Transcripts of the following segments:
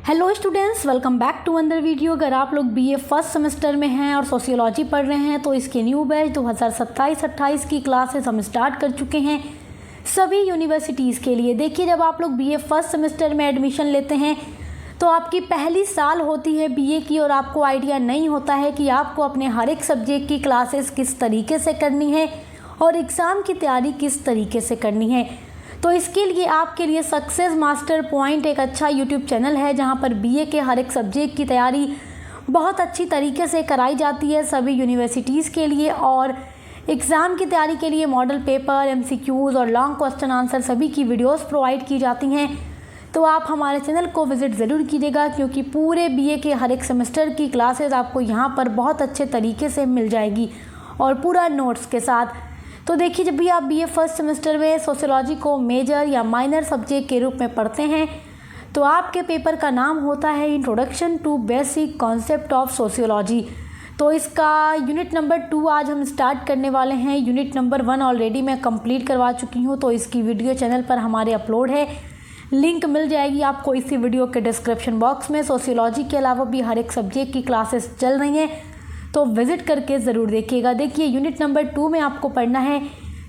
Hello students, welcome back to another video. अगर आप लोग बीए फर्स्ट सेमेस्टर में हैं और सोशियोलॉजी पढ़ रहे हैं तो इसके न्यू बैच 2027-28 की क्लासेस हम स्टार्ट कर चुके हैं सभी यूनिवर्सिटीज़ के लिए। देखिए, जब आप लोग बीए फर्स्ट सेमेस्टर में एडमिशन लेते हैं तो आपकी पहली साल होती है बीए की और आपको आइडिया नहीं होता है कि आपको अपने हर एक सब्जेक्ट की क्लासेस किस तरीके से करनी है और एग्ज़ाम की तैयारी किस तरीके से करनी है। तो इसके लिए आपके लिए सक्सेस मास्टर पॉइंट एक अच्छा यूट्यूब चैनल है जहां पर बीए के हर एक सब्जेक्ट की तैयारी बहुत अच्छी तरीके से कराई जाती है सभी यूनिवर्सिटीज़ के लिए, और एग्ज़ाम की तैयारी के लिए मॉडल पेपर, एमसीक्यूज़ और लॉन्ग क्वेश्चन आंसर सभी की वीडियोस प्रोवाइड की जाती हैं। तो आप हमारे चैनल को विज़िट ज़रूर कीजिएगा क्योंकि पूरे बीए के हर एक सेमेस्टर की क्लासेस आपको यहाँ पर बहुत अच्छे तरीके से मिल जाएगी और पूरा नोट्स के साथ। तो देखिए, जब भी आप बीए फर्स्ट सेमेस्टर में सोशियोलॉजी को मेजर या माइनर सब्जेक्ट के रूप में पढ़ते हैं तो आपके पेपर का नाम होता है introduction to basic concept of sociology. तो इसका यूनिट नंबर 2 आज हम स्टार्ट करने वाले हैं। यूनिट नंबर 1 ऑलरेडी मैं कंप्लीट करवा चुकी हूँ, तो इसकी वीडियो चैनल पर हमारे अपलोड है, लिंक मिल जाएगी आपको इसी वीडियो के डिस्क्रिप्शन बॉक्स में। सोशियोलॉजी के अलावा भी हर एक सब्जेक्ट की क्लासेस चल रही हैं, तो विज़िट करके ज़रूर देखिएगा। देखिए, यूनिट नंबर 2 में आपको पढ़ना है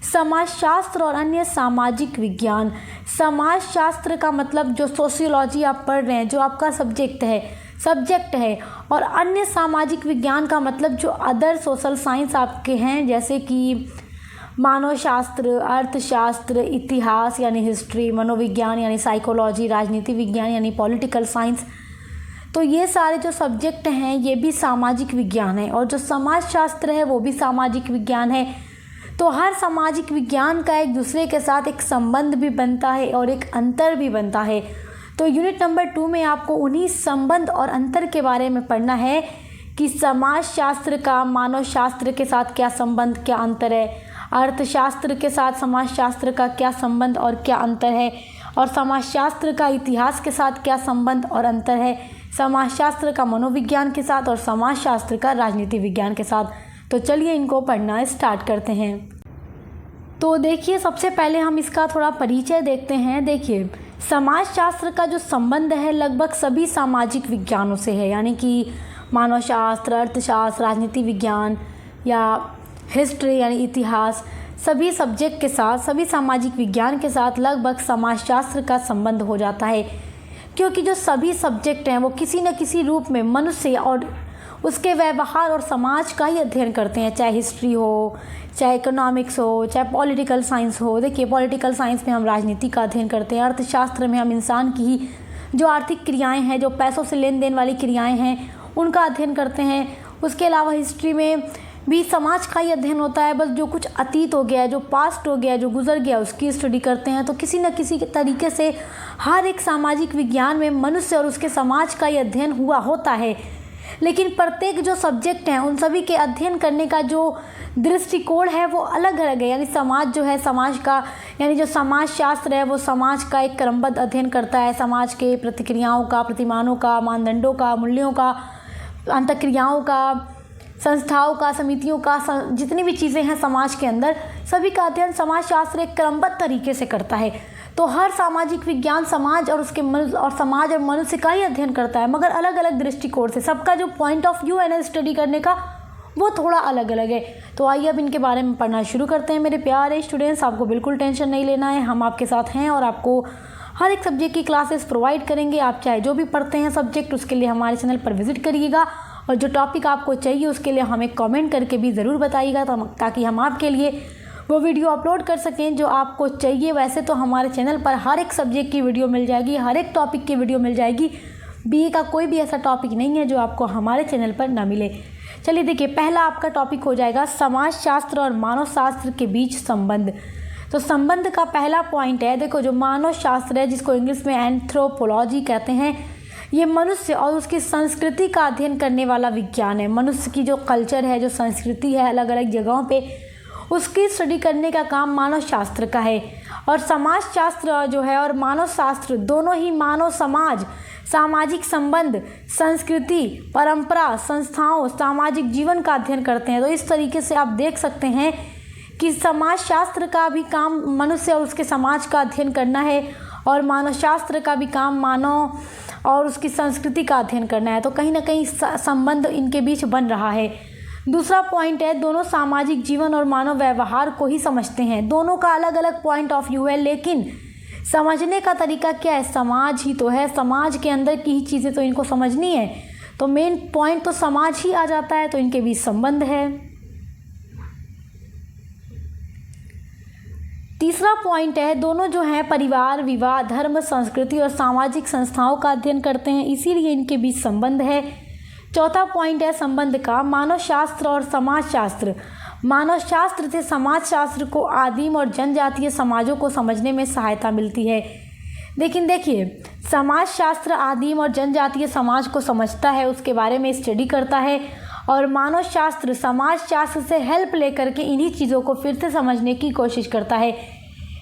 समाजशास्त्र और अन्य सामाजिक विज्ञान। समाजशास्त्र का मतलब जो सोशियोलॉजी आप पढ़ रहे हैं, जो आपका सब्जेक्ट है, और अन्य सामाजिक विज्ञान का मतलब जो अदर सोशल साइंस आपके हैं, जैसे कि मानवशास्त्र, अर्थशास्त्र, इतिहास यानी हिस्ट्री, मनोविज्ञान यानी साइकोलॉजी, राजनीति विज्ञान यानी पॉलिटिकल साइंस। तो ये सारे जो सब्जेक्ट हैं ये भी सामाजिक विज्ञान है, और जो समाजशास्त्र है वो भी सामाजिक विज्ञान है। तो हर सामाजिक विज्ञान का एक दूसरे के साथ एक संबंध भी बनता है और एक अंतर भी बनता है। तो यूनिट नंबर 2 में आपको उन्हीं संबंध और अंतर के बारे में पढ़ना है कि समाजशास्त्र का मानवशास्त्र के साथ क्या संबंध, क्या अंतर है, अर्थशास्त्र के साथ समाजशास्त्र का क्या संबंध और क्या अंतर है, और समाजशास्त्र का इतिहास के साथ क्या संबंध और अंतर है, समाजशास्त्र का मनोविज्ञान के साथ और समाजशास्त्र का राजनीति विज्ञान के साथ। तो चलिए इनको पढ़ना स्टार्ट करते हैं। तो देखिए, सबसे पहले हम इसका थोड़ा परिचय देखते हैं। देखिए, समाजशास्त्र का जो संबंध है लगभग सभी सामाजिक विज्ञानों से है, यानी कि मानवशास्त्र, अर्थशास्त्र, राजनीति विज्ञान या हिस्ट्री यानी इतिहास, सभी सब्जेक्ट के साथ, सभी सामाजिक विज्ञान के साथ लगभग समाजशास्त्र का संबंध हो जाता है, क्योंकि जो सभी सब्जेक्ट हैं वो किसी न किसी रूप में मनुष्य और उसके व्यवहार और समाज का ही अध्ययन करते हैं, चाहे हिस्ट्री हो, चाहे इकोनॉमिक्स हो, चाहे पॉलिटिकल साइंस हो। देखिए, पॉलिटिकल साइंस में हम राजनीति का अध्ययन करते हैं, अर्थशास्त्र में हम इंसान की ही जो आर्थिक क्रियाएं हैं, जो पैसों से लेन देन वाली क्रियाएं हैं, उनका अध्ययन करते हैं। उसके अलावा हिस्ट्री में भी समाज का ही अध्ययन होता है, बस जो कुछ अतीत हो गया है, जो पास्ट हो गया है, जो गुजर गया, उसकी स्टडी करते हैं। तो किसी न किसी तरीके से हर एक सामाजिक विज्ञान में मनुष्य और उसके समाज का ही अध्ययन हुआ होता है। लेकिन प्रत्येक जो सब्जेक्ट हैं उन सभी के अध्ययन करने का जो दृष्टिकोण है वो अलग अलग है। यानी समाज जो है, समाज का यानी जो समाजशास्त्र है वो समाज का एक क्रमबद्ध अध्ययन करता है, समाज के प्रतिक्रियाओं का, प्रतिमानों का, मानदंडों का, मूल्यों का, अंतःक्रियाओं का, संस्थाओं का, समितियों का, जितनी भी चीज़ें हैं समाज के अंदर, सभी का अध्ययन समाजशास्त्र एक क्रमबद्ध तरीके से करता है। तो हर सामाजिक विज्ञान समाज और उसके समाज और मनुष्य का ही अध्ययन करता है, मगर अलग अलग दृष्टिकोण से। सबका जो पॉइंट ऑफ व्यू है ना स्टडी करने का वो थोड़ा अलग अलग है। तो आइए अब इनके बारे में पढ़ना शुरू करते हैं। मेरे प्यारे स्टूडेंट्स, आपको बिल्कुल टेंशन नहीं लेना है, हम आपके साथ हैं और आपको हर एक सब्जेक्ट की क्लासेस प्रोवाइड करेंगे। आप चाहे जो भी पढ़ते हैं सब्जेक्ट, उसके लिए हमारे चैनल पर विजिट करिएगा, और जो टॉपिक आपको चाहिए उसके लिए हमें कमेंट करके भी ज़रूर बताइएगा ताकि हम आपके लिए वो वीडियो अपलोड कर सकें जो आपको चाहिए। वैसे तो हमारे चैनल पर हर एक सब्जेक्ट की वीडियो मिल जाएगी, हर एक टॉपिक की वीडियो मिल जाएगी। बीए का कोई भी ऐसा टॉपिक नहीं है जो आपको हमारे चैनल पर ना मिले। चलिए देखिए, पहला आपका टॉपिक हो जाएगा समाजशास्त्र और मानवशास्त्र के बीच संबंध। तो संबंध का पहला पॉइंट है, देखो, जो मानवशास्त्र है जिसको इंग्लिश में एंथ्रोपोलॉजी कहते हैं, ये मनुष्य और उसकी संस्कृति का अध्ययन करने वाला विज्ञान है। मनुष्य की जो कल्चर है, जो संस्कृति है अलग अलग जगहों पे, उसकी स्टडी करने का काम मानव शास्त्र का है। और समाजशास्त्र जो है और मानव शास्त्र दोनों ही मानव समाज, सामाजिक संबंध, संस्कृति, परंपरा, संस्थाओं, सामाजिक जीवन का अध्ययन करते हैं। तो इस तरीके से आप देख सकते हैं कि समाजशास्त्र का भी काम मनुष्य और उसके समाज का अध्ययन करना है, और मानव शास्त्र का भी काम मानव और उसकी संस्कृति का अध्ययन करना है। तो कहीं ना कहीं संबंध इनके बीच बन रहा है। दूसरा पॉइंट है, दोनों सामाजिक जीवन और मानव व्यवहार को ही समझते हैं। दोनों का अलग अलग पॉइंट ऑफ व्यू है, लेकिन समझने का तरीका क्या है? समाज ही तो है, समाज के अंदर की ही चीज़ें तो इनको समझनी है। तो मेन पॉइंट तो समाज ही आ जाता है, तो इनके बीच संबंध है। तीसरा पॉइंट है, दोनों जो हैं परिवार, विवाह, धर्म, संस्कृति और सामाजिक संस्थाओं का अध्ययन करते हैं, इसीलिए इनके बीच संबंध है। चौथा पॉइंट है संबंध का, मानव शास्त्र और समाज शास्त्र। मानव शास्त्र से समाज शास्त्र को आदिम और जनजातीय समाजों को समझने में सहायता मिलती है। लेकिन देखिए, समाज शास्त्र आदिम और जनजातीय समाज को समझता है, उसके बारे में स्टडी करता है, और मानव शास्त्र समाज शास्त्र से हेल्प लेकर के इन्हीं चीज़ों को फिर से समझने की कोशिश करता है।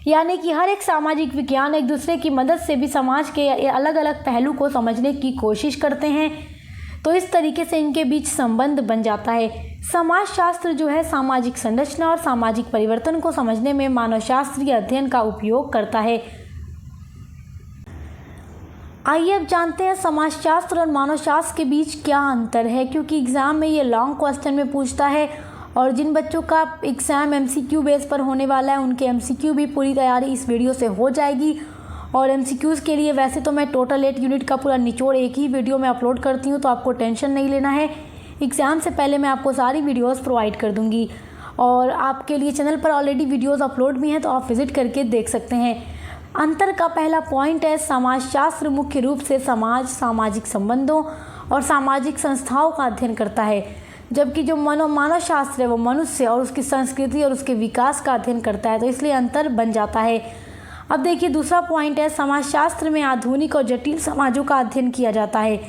यानी कि हर एक सामाजिक विज्ञान एक दूसरे की मदद से भी समाज के अलग अलग पहलू को समझने की कोशिश करते हैं। तो इस तरीके से इनके बीच संबंध बन जाता है। समाज शास्त्र जो है सामाजिक संरचना और सामाजिक परिवर्तन को समझने में मानव शास्त्रीय अध्ययन का उपयोग करता है। आइए अब जानते हैं समाजशास्त्र और मानव शास्त्र के बीच क्या अंतर है, क्योंकि एग्ज़ाम में ये लॉन्ग क्वेश्चन में पूछता है। और जिन बच्चों का एग्ज़ाम एमसीक्यू बेस पर होने वाला है, उनके एमसीक्यू भी पूरी तैयारी इस वीडियो से हो जाएगी। और एमसीक्यूज़ के लिए वैसे तो मैं टोटल 8 यूनिट का पूरा निचोड़ एक ही वीडियो में अपलोड करती हूँ, तो आपको टेंशन नहीं लेना है। एग्ज़ाम से पहले मैं आपको सारी वीडियोज़ प्रोवाइड कर दूँगी, और आपके लिए चैनल पर ऑलरेडी वीडियोज़ अपलोड भी हैं, तो आप विज़िट करके देख सकते हैं। अंतर का पहला पॉइंट है, समाजशास्त्र मुख्य रूप से समाज, सामाजिक संबंधों और सामाजिक संस्थाओं का अध्ययन करता है, जबकि जो मानव शास्त्र है वो मनुष्य और उसकी संस्कृति और उसके विकास का अध्ययन करता है। तो इसलिए अंतर बन जाता है। अब देखिए, दूसरा पॉइंट है, समाजशास्त्र में आधुनिक और जटिल समाजों का अध्ययन किया जाता है,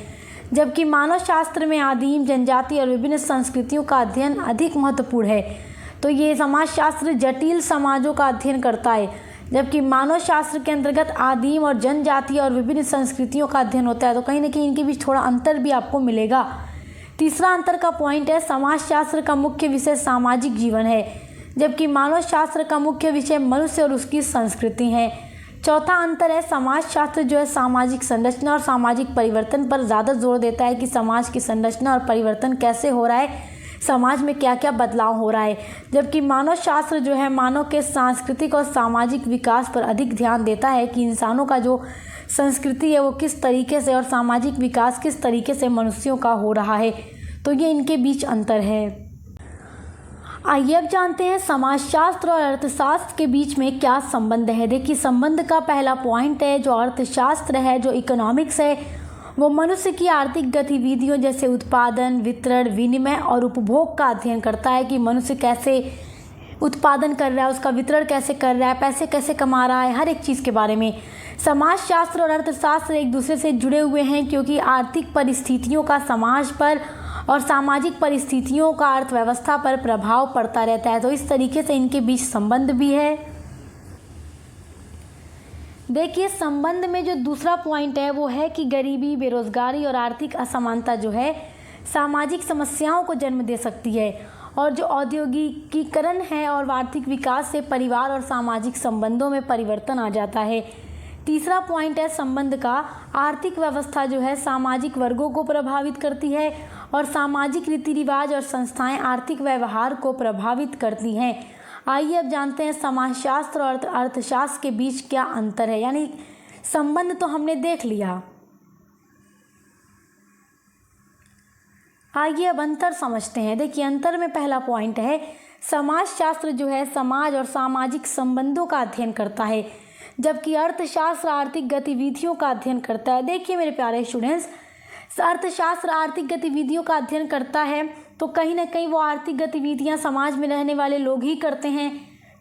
जबकि मानव शास्त्र में आदिम, जनजातीय और विभिन्न संस्कृतियों का अध्ययन अधिक महत्वपूर्ण है। तो ये समाजशास्त्र जटिल समाजों का अध्ययन करता है, जबकि मानव शास्त्र के अंतर्गत आदिम और जनजातीय और विभिन्न संस्कृतियों का अध्ययन होता है। तो कहीं ना कहीं इनके बीच थोड़ा अंतर भी आपको मिलेगा। तीसरा अंतर का पॉइंट है, समाजशास्त्र का मुख्य विषय सामाजिक जीवन है, जबकि मानव शास्त्र का मुख्य विषय मनुष्य और उसकी संस्कृति है। चौथा अंतर है, समाजशास्त्र जो है सामाजिक संरचना और सामाजिक परिवर्तन पर ज़्यादा जोर देता है कि समाज की संरचना और परिवर्तन कैसे हो रहा है, समाज में क्या क्या बदलाव हो रहा है, जबकि मानव शास्त्र जो है मानव के सांस्कृतिक और सामाजिक विकास पर अधिक ध्यान देता है कि इंसानों का जो संस्कृति है वो किस तरीके से और सामाजिक विकास किस तरीके से मनुष्यों का हो रहा है। तो ये इनके बीच अंतर है। आइए अब जानते हैं समाजशास्त्र और अर्थशास्त्र के बीच में क्या संबंध है। देखिए, संबंध का पहला पॉइंट है, जो अर्थशास्त्र है, जो इकोनॉमिक्स है, वो मनुष्य की आर्थिक गतिविधियों जैसे उत्पादन, वितरण, विनिमय और उपभोग का अध्ययन करता है कि मनुष्य कैसे उत्पादन कर रहा है, उसका वितरण कैसे कर रहा है, पैसे कैसे कमा रहा है, हर एक चीज़ के बारे में। समाजशास्त्र और अर्थशास्त्र एक दूसरे से जुड़े हुए हैं, क्योंकि आर्थिक परिस्थितियों का समाज पर और सामाजिक परिस्थितियों का अर्थव्यवस्था पर प्रभाव पड़ता रहता है। तो इस तरीके से इनके बीच संबंध भी है। देखिए, संबंध में जो दूसरा पॉइंट है वो है कि गरीबी, बेरोजगारी और आर्थिक असमानता जो है सामाजिक समस्याओं को जन्म दे सकती है, और जो औद्योगिकीकरण है और आर्थिक विकास से परिवार और सामाजिक संबंधों में परिवर्तन आ जाता है। तीसरा पॉइंट है संबंध का, आर्थिक व्यवस्था जो है सामाजिक वर्गों को प्रभावित करती है, और सामाजिक रीति रिवाज और संस्थाएं आर्थिक व्यवहार को प्रभावित करती हैं। आइए अब जानते हैं समाजशास्त्र और अर्थशास्त्र के बीच क्या अंतर है। यानी संबंध तो हमने देख लिया, आइए अब अंतर समझते हैं। देखिए, अंतर में पहला पॉइंट है, समाजशास्त्र जो है समाज और सामाजिक संबंधों का अध्ययन करता है, जबकि अर्थशास्त्र आर्थिक गतिविधियों का अध्ययन करता है। देखिए मेरे प्यारे स्टूडेंट्स, अर्थशास्त्र आर्थिक गतिविधियों का अध्ययन करता है, तो कहीं ना कहीं वो आर्थिक गतिविधियां समाज में रहने वाले लोग ही करते हैं,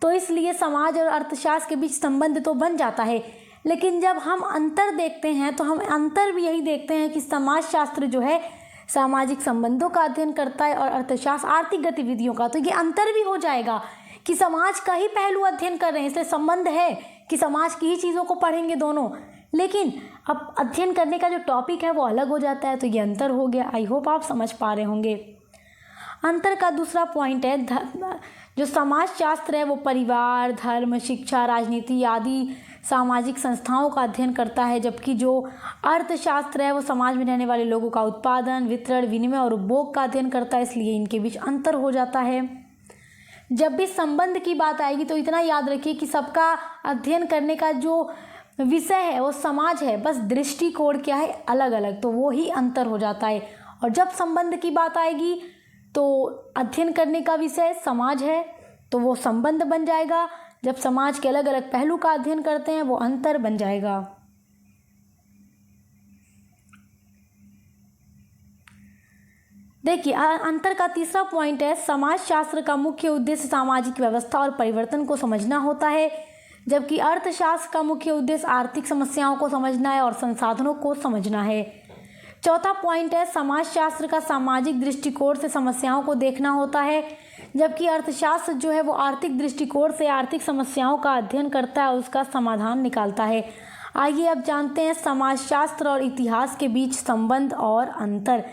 तो इसलिए समाज और अर्थशास्त्र के बीच संबंध तो बन जाता है। लेकिन जब हम अंतर देखते हैं तो हम अंतर भी यही देखते हैं कि समाजशास्त्र जो है सामाजिक संबंधों का अध्ययन करता है और अर्थशास्त्र आर्थिक गतिविधियों का। तो ये अंतर भी हो जाएगा कि समाज का ही पहलू अध्ययन कर रहे हैं, इसलिए संबंध है कि समाज की ही चीज़ों को पढ़ेंगे दोनों, लेकिन अब अध्ययन करने का जो टॉपिक है वो अलग हो जाता है। तो ये अंतर हो गया। आई होप आप समझ पा रहे होंगे। अंतर का दूसरा पॉइंट है, जो समाजशास्त्र है वो परिवार, धर्म, शिक्षा, राजनीति आदि सामाजिक संस्थाओं का अध्ययन करता है, जबकि जो अर्थशास्त्र है वो समाज में रहने वाले लोगों का उत्पादन, वितरण, विनिमय और उपभोग का अध्ययन करता है, इसलिए इनके बीच अंतर हो जाता है। जब भी संबंध की बात आएगी तो इतना याद रखिए कि सबका अध्ययन करने का जो विषय है वो समाज है, बस दृष्टिकोण क्या है अलग अलग, तो वो ही अंतर हो जाता है। और जब संबंध की बात आएगी तो अध्ययन करने का विषय समाज है तो वो संबंध बन जाएगा, जब समाज के अलग अलग पहलू का अध्ययन करते हैं वो अंतर बन जाएगा। देखिए अंतर का तीसरा पॉइंट है, समाजशास्त्र का मुख्य उद्देश्य सामाजिक व्यवस्था और परिवर्तन को समझना होता है, जबकि अर्थशास्त्र का मुख्य उद्देश्य आर्थिक समस्याओं को समझना है और संसाधनों को समझना है। चौथा पॉइंट है, समाजशास्त्र का सामाजिक दृष्टिकोण से समस्याओं को देखना होता है, जबकि अर्थशास्त्र जो है वो आर्थिक दृष्टिकोण से आर्थिक समस्याओं का अध्ययन करता है और उसका समाधान निकालता है। आइए अब जानते हैं समाजशास्त्र और इतिहास के बीच संबंध और अंतर।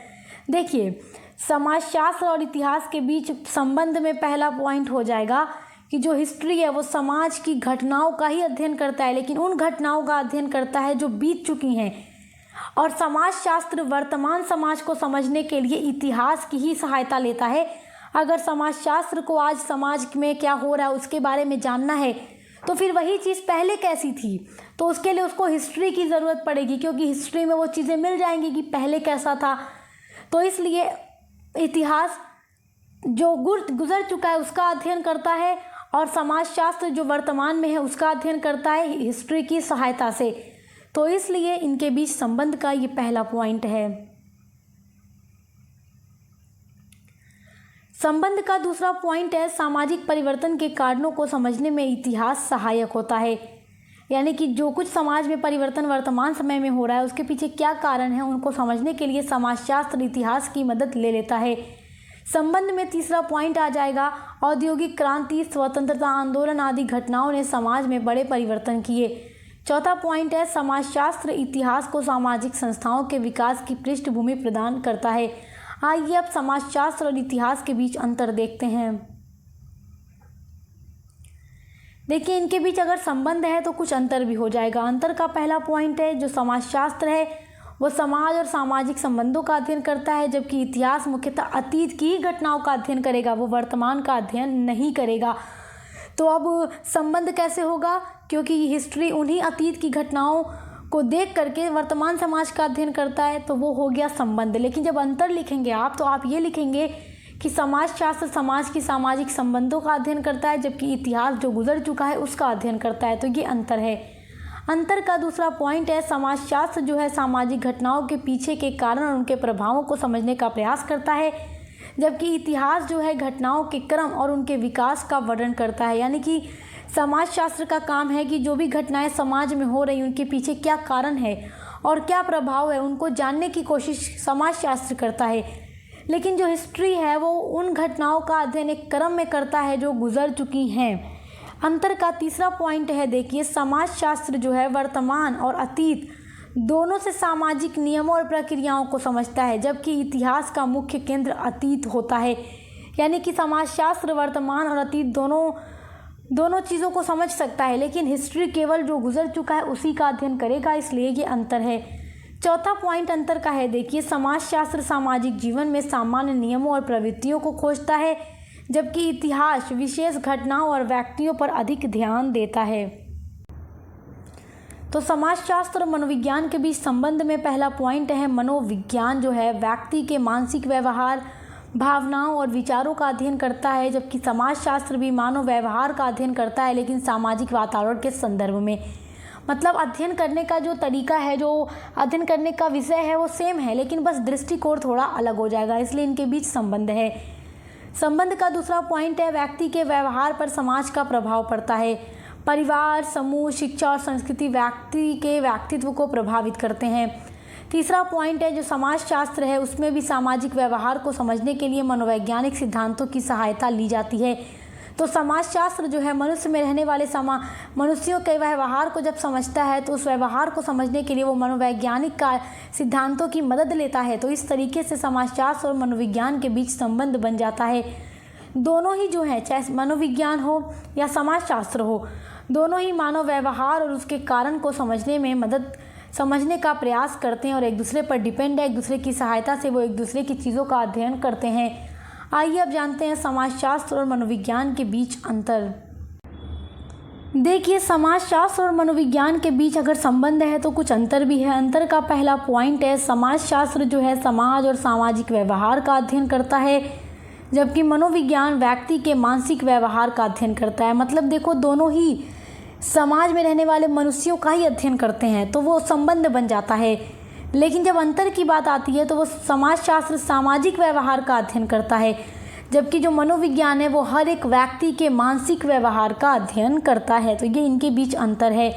देखिए समाजशास्त्र और इतिहास के बीच संबंध में पहला पॉइंट हो जाएगा कि जो हिस्ट्री है वो समाज की घटनाओं का ही अध्ययन करता है, लेकिन उन घटनाओं का अध्ययन करता है जो बीत चुकी हैं, और समाजशास्त्र वर्तमान समाज को समझने के लिए इतिहास की ही सहायता लेता है। अगर समाजशास्त्र को आज समाज में क्या हो रहा है उसके बारे में जानना है तो फिर वही चीज़ पहले कैसी थी, तो उसके लिए उसको हिस्ट्री की ज़रूरत पड़ेगी, क्योंकि हिस्ट्री में वो चीज़ें मिल जाएंगी कि पहले कैसा था। तो इसलिए इतिहास जो गुजर चुका है उसका अध्ययन करता है और समाजशास्त्र जो वर्तमान में है उसका अध्ययन करता है हिस्ट्री की सहायता से। तो इसलिए इनके बीच संबंध का ये पहला पॉइंट है। संबंध का दूसरा पॉइंट है, सामाजिक परिवर्तन के कारणों को समझने में इतिहास सहायक होता है, यानी कि जो कुछ समाज में परिवर्तन वर्तमान समय में हो रहा है उसके पीछे क्या कारण है उनको समझने के लिए समाजशास्त्र इतिहास की मदद ले लेता है। संबंध में तीसरा पॉइंट आ जाएगा, औद्योगिक क्रांति, स्वतंत्रता आंदोलन आदि घटनाओं ने समाज में बड़े परिवर्तन किए। चौथा पॉइंट है, समाजशास्त्र इतिहास को सामाजिक संस्थाओं के विकास की पृष्ठभूमि प्रदान करता है। आइए अब समाजशास्त्र और इतिहास के बीच अंतर देखते हैं। देखिए इनके बीच अगर संबंध है तो कुछ अंतर भी हो जाएगा। अंतर का पहला पॉइंट है, जो समाजशास्त्र है वो समाज और सामाजिक संबंधों का अध्ययन करता है, जबकि इतिहास मुख्यतः अतीत की घटनाओं का अध्ययन करेगा, वो वर्तमान का अध्ययन नहीं करेगा। तो अब संबंध कैसे होगा, क्योंकि हिस्ट्री उन्हीं अतीत की घटनाओं को देख करके वर्तमान समाज का अध्ययन करता है, तो वो हो गया संबंध। लेकिन जब अंतर लिखेंगे आप तो आप ये लिखेंगे कि समाजशास्त्र समाज की सामाजिक संबंधों का अध्ययन करता है, जबकि इतिहास जो गुजर चुका है उसका अध्ययन करता है। तो ये अंतर है। अंतर का दूसरा पॉइंट है, समाजशास्त्र जो है सामाजिक घटनाओं के पीछे के कारण और उनके प्रभावों को समझने का प्रयास करता है, जबकि इतिहास जो है घटनाओं के क्रम और उनके विकास का वर्णन करता है। यानी कि समाजशास्त्र का काम है कि जो भी घटनाएं समाज में हो रही उनके पीछे क्या कारण है और क्या प्रभाव है उनको जानने की कोशिश समाजशास्त्र करता है, लेकिन जो हिस्ट्री है वो उन घटनाओं का अध्ययन एक क्रम में करता है जो गुजर चुकी हैं। अंतर का तीसरा पॉइंट है, देखिए समाजशास्त्र जो है वर्तमान और अतीत दोनों से सामाजिक नियमों और प्रक्रियाओं को समझता है, जबकि इतिहास का मुख्य केंद्र अतीत होता है। यानी कि समाजशास्त्र वर्तमान और अतीत दोनों चीज़ों को समझ सकता है, लेकिन हिस्ट्री केवल जो गुजर चुका है उसी का अध्ययन करेगा, इसलिए ये अंतर है। चौथा पॉइंट अंतर का है, देखिए समाजशास्त्र सामाजिक जीवन में सामान्य नियमों और प्रवृत्तियों को खोजता है, जबकि इतिहास विशेष घटनाओं और व्यक्तियों पर अधिक ध्यान देता है। तो समाजशास्त्र और मनोविज्ञान के बीच संबंध में पहला पॉइंट है, मनोविज्ञान जो है व्यक्ति के मानसिक व्यवहार, भावनाओं और विचारों का अध्ययन करता है, जबकि समाजशास्त्र भी मानव व्यवहार का अध्ययन करता है, लेकिन सामाजिक वातावरण के संदर्भ में। मतलब अध्ययन करने का जो तरीका है, जो अध्ययन करने का विषय है वो सेम है, लेकिन बस दृष्टिकोण थोड़ा अलग हो जाएगा, इसलिए इनके बीच संबंध है। संबंध का दूसरा पॉइंट है, व्यक्ति के व्यवहार पर समाज का प्रभाव पड़ता है। परिवार, समूह, शिक्षा और संस्कृति व्यक्ति के व्यक्तित्व को प्रभावित करते हैं। तीसरा पॉइंट है, जो समाजशास्त्र है उसमें भी सामाजिक व्यवहार को समझने के लिए मनोवैज्ञानिक सिद्धांतों की सहायता ली जाती है। तो समाजशास्त्र जो है मनुष्य में रहने वाले मनुष्यों के व्यवहार को जब समझता है तो उस व्यवहार को समझने के लिए वो मनोवैज्ञानिक का सिद्धांतों की मदद लेता है। तो इस तरीके से समाजशास्त्र और मनोविज्ञान के बीच संबंध बन जाता है। दोनों ही जो है, चाहे मनोविज्ञान हो या समाजशास्त्र हो, दोनों ही मानव व्यवहार और उसके कारण को समझने का प्रयास करते हैं और एक दूसरे पर डिपेंड है। एक दूसरे की सहायता से वो एक दूसरे की चीज़ों का अध्ययन करते हैं। आइए अब जानते हैं समाजशास्त्र और मनोविज्ञान के बीच अंतर। देखिए, समाजशास्त्र और मनोविज्ञान के बीच अगर संबंध है तो कुछ अंतर भी है। अंतर का पहला पॉइंट है, समाजशास्त्र जो है समाज और सामाजिक व्यवहार का अध्ययन करता है, जबकि मनोविज्ञान व्यक्ति के मानसिक व्यवहार का अध्ययन करता है। मतलब देखो, दोनों ही समाज में रहने वाले मनुष्यों का ही अध्ययन करते हैं, तो वो संबंध बन जाता है। लेकिन जब अंतर की बात आती है तो वो समाजशास्त्र सामाजिक व्यवहार का अध्ययन करता है, जबकि जो मनोविज्ञान है वो हर एक व्यक्ति के मानसिक व्यवहार का अध्ययन करता है। तो ये इनके बीच अंतर है।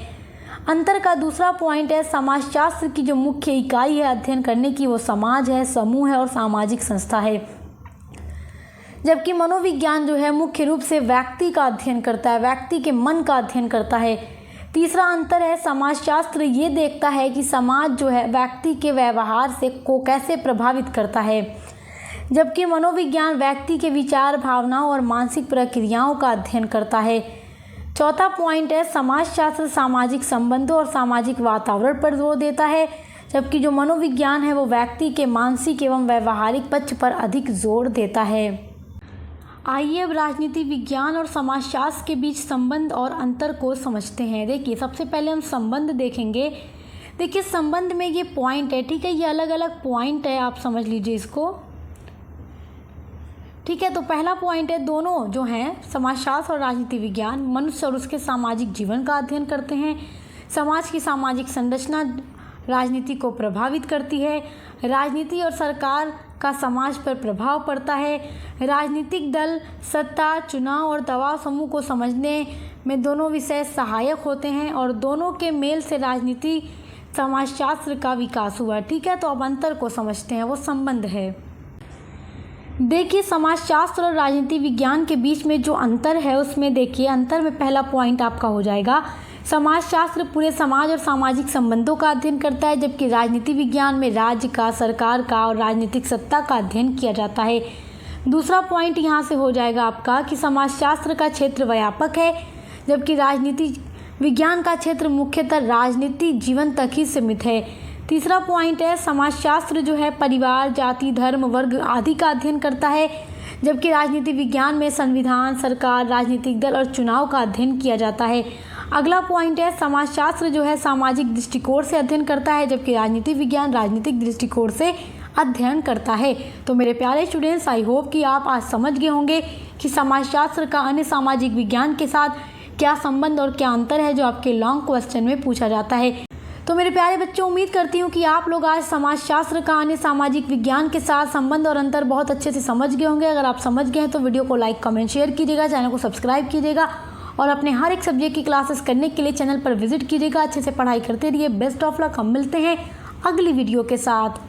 अंतर का दूसरा पॉइंट है, समाजशास्त्र की जो मुख्य इकाई है अध्ययन करने की वो समाज है, समूह है और सामाजिक संस्था है, जबकि मनोविज्ञान जो है मुख्य रूप से व्यक्ति का अध्ययन करता है, व्यक्ति के मन का अध्ययन करता है। तीसरा अंतर है, समाजशास्त्र ये देखता है कि समाज जो है व्यक्ति के व्यवहार को कैसे प्रभावित करता है, जबकि मनोविज्ञान व्यक्ति के विचार, भावनाओं और मानसिक प्रक्रियाओं का अध्ययन करता है। चौथा पॉइंट है, समाजशास्त्र सामाजिक संबंधों और सामाजिक वातावरण पर जोर देता है, जबकि जो मनोविज्ञान है वो व्यक्ति के मानसिक एवं व्यवहारिक पक्ष पर अधिक जोर देता है। आइए अब राजनीति विज्ञान और समाजशास्त्र के बीच संबंध और अंतर को समझते हैं। देखिए, सबसे पहले हम संबंध देखेंगे। देखिए, संबंध में ये पॉइंट है, ठीक है, ये अलग अलग पॉइंट है, आप समझ लीजिए इसको, ठीक है। तो पहला पॉइंट है, दोनों जो हैं समाजशास्त्र और राजनीति विज्ञान मनुष्य और उसके सामाजिक जीवन का अध्ययन करते हैं। समाज की सामाजिक संरचना राजनीति को प्रभावित करती है। राजनीति और सरकार का समाज पर प्रभाव पड़ता है। राजनीतिक दल, सत्ता, चुनाव और दबाव समूह को समझने में दोनों विषय सहायक होते हैं और दोनों के मेल से राजनीति समाजशास्त्र का विकास हुआ, ठीक है। तो अब अंतर को समझते हैं, वो संबंध है। देखिए, समाजशास्त्र और राजनीति विज्ञान के बीच में जो अंतर है उसमें देखिए, अंतर में पहला पॉइंट आपका हो जाएगा, समाजशास्त्र पूरे समाज और सामाजिक संबंधों का अध्ययन करता है, जबकि राजनीति विज्ञान में राज्य का, सरकार का और राजनीतिक सत्ता का अध्ययन किया जाता है। दूसरा पॉइंट यहाँ से हो जाएगा आपका कि समाजशास्त्र का क्षेत्र व्यापक है, जबकि राजनीति विज्ञान का क्षेत्र मुख्यतः राजनीति जीवन तक ही सीमित है। तीसरा पॉइंट है, समाजशास्त्र जो है परिवार, जाति, धर्म, वर्ग आदि का अध्ययन करता है, जबकि राजनीति विज्ञान में संविधान, सरकार, राजनीतिक दल और चुनाव का अध्ययन किया जाता है। अगला पॉइंट है, समाजशास्त्र जो है सामाजिक दृष्टिकोण से अध्ययन करता है, जबकि राजनीति विज्ञान राजनीतिक दृष्टिकोण से अध्ययन करता है। तो मेरे प्यारे स्टूडेंट्स, आई होप कि आप आज समझ गए होंगे कि समाजशास्त्र का अन्य सामाजिक विज्ञान के साथ क्या संबंध और क्या अंतर है, जो आपके लॉन्ग क्वेश्चन में पूछा जाता है। तो मेरे प्यारे बच्चों, उम्मीद करती हूँ कि आप लोग आज समाजशास्त्र का अन्य सामाजिक विज्ञान के साथ संबंध और अंतर बहुत अच्छे से समझ गए होंगे। अगर आप समझ गए हैं तो वीडियो को लाइक, कमेंट, शेयर कीजिएगा, चैनल को सब्सक्राइब कीजिएगा और अपने हर एक सब्जेक्ट की क्लासेस करने के लिए चैनल पर विजिट कीजिएगा। अच्छे से पढ़ाई करते रहिए। Best of luck. हम मिलते हैं अगली वीडियो के साथ।